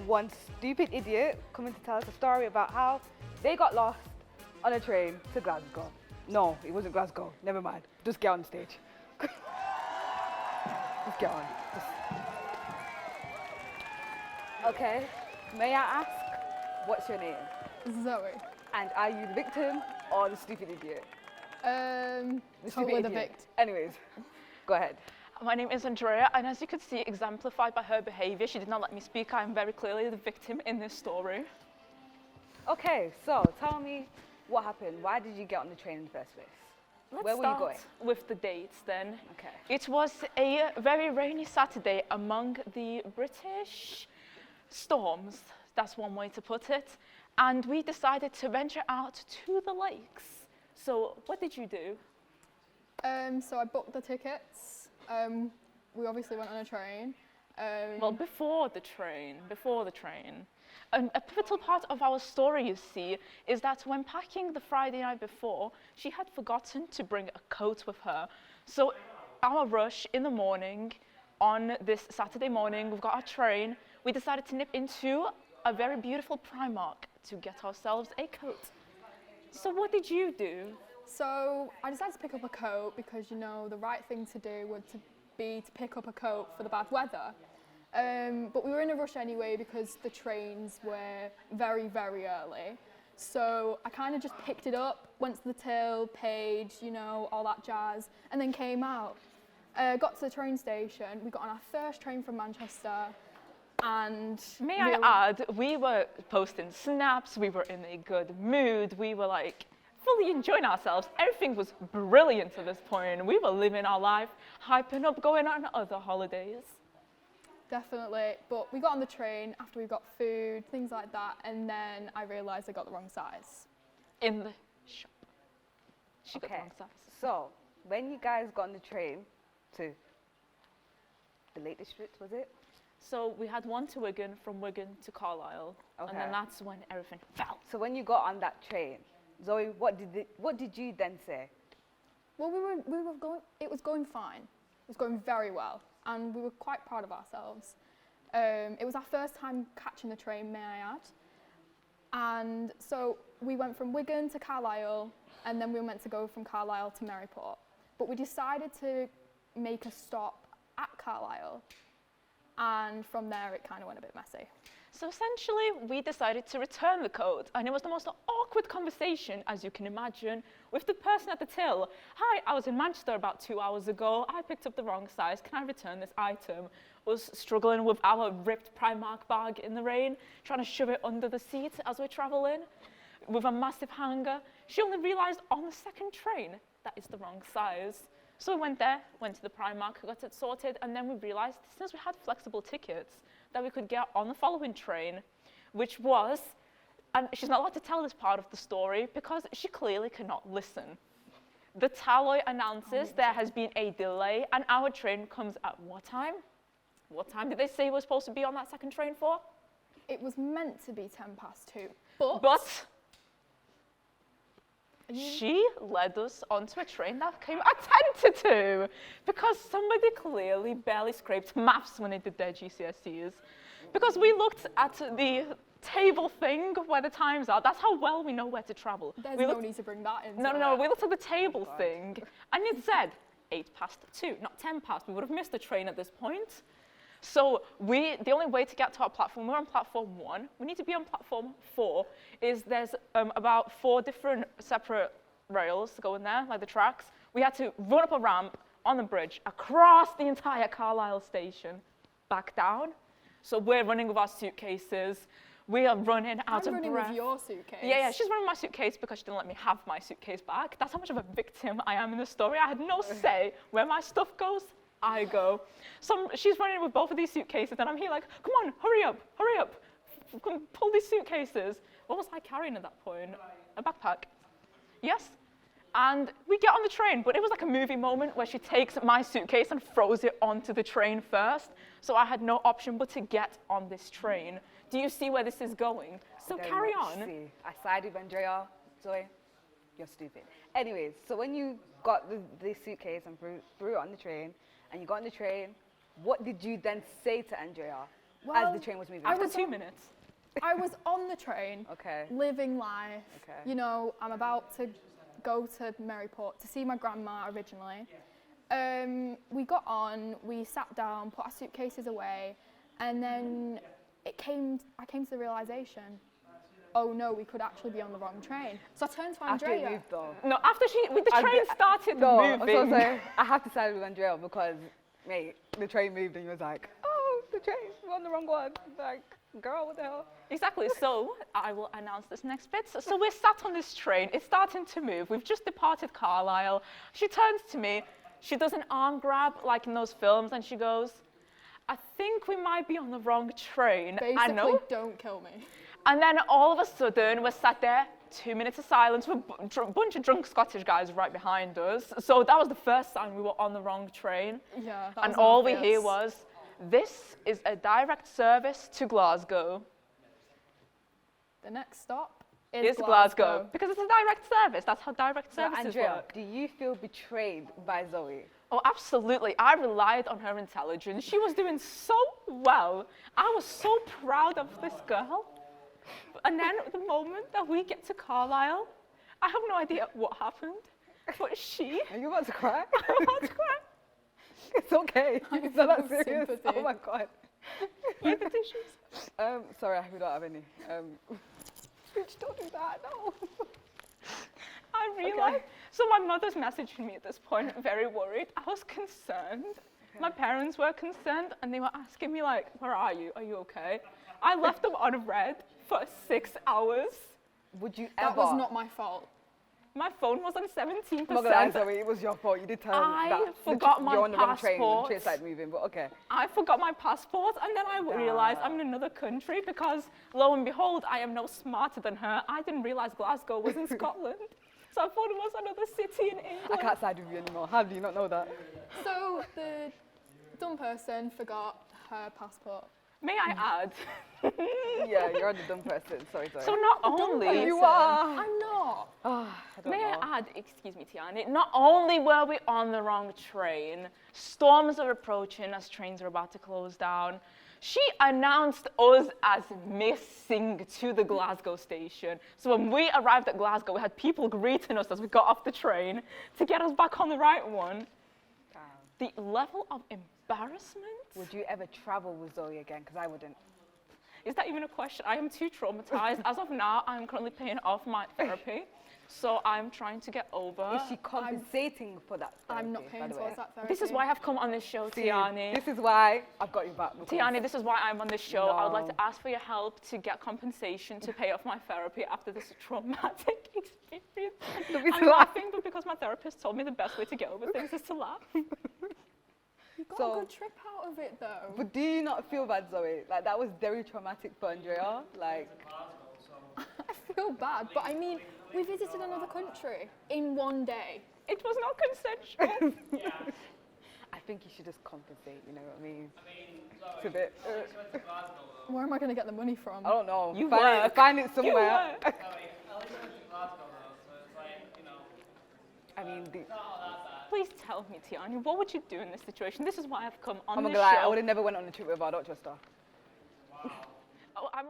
one stupid idiot coming to tell us a story about how they got lost on a train to Glasgow. No, it wasn't Glasgow. Never mind. Just get on the stage. Just get on. Okay. May I ask, what's your name? Zoe. And are you the victim or the stupid idiot? Totally the victim. Anyways, go ahead. My name is Andrea, and as you could see, exemplified by her behaviour, she did not let me speak. I am very clearly the victim in this story. Okay, so tell me what happened. Why did you get on the train in the first place? Where were you going? With the dates then. Okay. It was a very rainy Saturday among the British storms. That's one way to put it. And we decided to venture out to the lakes. So what did you do? So I booked the tickets. We obviously went on a train. Well, before the train. A pivotal part of our story, you see, is that when packing the Friday night before, she had forgotten to bring a coat with her. So our rush in the morning, on this Saturday morning, we've got our train, we decided to nip into a very beautiful Primark to get ourselves a coat. So what did you do? So I decided to pick up a coat because, you know, the right thing to do would be to pick up a coat for the bad weather. But we were in a rush anyway because the trains were very, very early. So I kind of just picked it up, went to the till, paid, you know, all that jazz, and then came out. Got to the train station, we got on our first train from Manchester, and... May I add, we were posting snaps, we were in a good mood, we were like fully enjoying ourselves. Everything was brilliant at this point. We were living our life, hyping up, going on other holidays. Definitely, but we got on the train after we got food, things like that, and then I realised I got the wrong size. In the shop. She got the wrong size. So, when you guys got on the train to the Lake District, was it? So we had one to Wigan, from Wigan to Carlisle, and then that's when everything fell. So when you got on that train, Zoe, what did you then say? Well, it was going fine. It was going very well, and we were quite proud of ourselves. It was our first time catching the train, may I add. And so we went from Wigan to Carlisle, and then we were meant to go from Carlisle to Maryport. But we decided to make a stop at Carlisle, and from there it kind of went a bit messy. So essentially, we decided to return the coat, and it was the most awkward conversation, as you can imagine, with the person at the till. Hi, I was in Manchester about 2 hours ago. I picked up the wrong size. Can I return this item? Was struggling with our ripped Primark bag in the rain, trying to shove it under the seat as we're traveling, with a massive hanger. She only realised on the second train that it's the wrong size. So we went there, went to the Primark, got it sorted, and then we realised, since we had flexible tickets, that we could get on the following train, which was, and she's not allowed to tell this part of the story because she clearly cannot listen. The tabloid announces there has been a delay, and our train comes at what time? What time did they say we're supposed to be on that second train for? It was meant to be 2:10, but she led us onto a train that came at 10 to 2 because somebody clearly barely scraped maths when they did their GCSEs. Because we looked at the table thing where the times are. That's how well we know where to travel. There's no need to bring that in. No, we looked at the table thing and it said 2:08, not 10 past. We would have missed the train at this point. So the only way to get to our platform, we're on platform 1, we need to be on platform 4, is there's about 4 different separate rails going there, like the tracks. We had to run up a ramp on the bridge, across the entire Carlisle station, back down. So we're running with our suitcases, we are running out of breath. I'm running with your suitcase. Yeah, she's running my suitcase because she didn't let me have my suitcase back. That's how much of a victim I am in the story. I had no say where my stuff goes. I go. She's running with both of these suitcases, and I'm here like, come on, hurry up, pull these suitcases. What was I carrying at that point? A backpack. Yes. And we get on the train, but it was like a movie moment where she takes my suitcase and throws it onto the train first. So I had no option but to get on this train. Do you see where this is going? So carry on. See. I side with Andrea. Zoe, you're stupid. Anyways, so when you got the suitcase and threw it on the train, and you got on the train, what did you then say to Andrea? Well, as the train was moving? I After was 2 on- minutes. I was on the train, Okay. living life. Okay. You know, I'm about to go to Maryport to see my grandma originally. We got on, we sat down, put our suitcases away, and then I came to the realization, oh no, we could actually be on the wrong train. So I turned to After it Andrea. moved though. No, after the I'd train be- started No, moving. I'm so sorry. I have to side with Andrea because, mate, the train moved and you was like, oh, the train, we're on the wrong one. Like, girl, what the hell? Exactly. So I will announce this next bit. So we're sat on this train. It's starting to move. We've just departed Carlisle. She turns to me. She does an arm grab like in those films, and she goes, "I think we might be on the wrong train." I Basically, know. don't kill me. And then all of a sudden, we're sat there. 2 minutes of silence with a bunch of drunk Scottish guys right behind us. So that was the first sign we were on the wrong train. Yeah, that And was all we obvious. hear was, "This is a direct service to Glasgow." The next stop is It's Glasgow. Because it's a direct service. That's how direct So, services Andrea, work. do you feel betrayed by Zoe? Oh, absolutely. I relied on her intelligence. She was doing so well. I was so proud of this girl. And then the moment that we get to Carlisle, I have no idea what happened. But she, Are you about to cry? I'm about to cry. It's okay. It's not that feel serious. sympathy. Oh my god. Eat the tissues. Sorry, we don't have any. Bitch, don't do that. No. I realized. So my mother's messaging me at this point, very worried. I was concerned. My parents were concerned, and they were asking me like, "Where are you? Are you okay?" I left them unread for 6 hours. Would you ever? That was not my fault. My phone was on 17%. I'm not gonna lie, Zoe, it was your fault. You did tell them I that forgot my you're on the wrong train when the passport. train started moving, but okay. I forgot my passport, and then I realized I'm in another country because, lo and behold, I am no smarter than her. I didn't realize Glasgow was in Scotland. So I thought it was another city in England. I can't side with you anymore. How do you not know that? So the dumb person forgot her passport. May I add? Yeah, you're the dumb person. Sorry, sorry. So not only... You are. I'm not. I don't May know. I add, excuse me, Tiani, not only were we on the wrong train, storms are approaching as trains are about to close down. She announced us as missing to the Glasgow station. So when we arrived at Glasgow, we had people greeting us as we got off the train to get us back on the right one. The level of embarrassment? Would you ever travel with Zoe again? Because I wouldn't. Is that even a question? I am too traumatized. As of now, I'm currently paying off my therapy. So I'm trying to get over. Is she compensating for that? I'm not therapy, by paying the way? towards that therapy. This is why I've come on this show, See, Tiani. this is why I've got you back. because- Tiani, this is why I'm on this show. I would like No. to ask for your help to get compensation to pay off my therapy after this traumatic experience. Don't be I'm so laugh. laughing, but because my therapist told me the best way to get over things is to laugh. You got So- a good trip out of it though. But do you not feel bad, Zoe? Like, that was very traumatic for Andrea. Like, I feel bad, but I mean, we visited another country in one day. It was not consensual. I think you should just compensate, you know what I mean? It's a bit, Where am I going to get the money from? I don't know. You find work. It, find it You somewhere. work. I mean, Please tell me, Tiani, what would you do in this situation? This is why I've come on I'm not this gonna lie, I show. would have never went on a trip with her. I don't trust her. Oh, I'm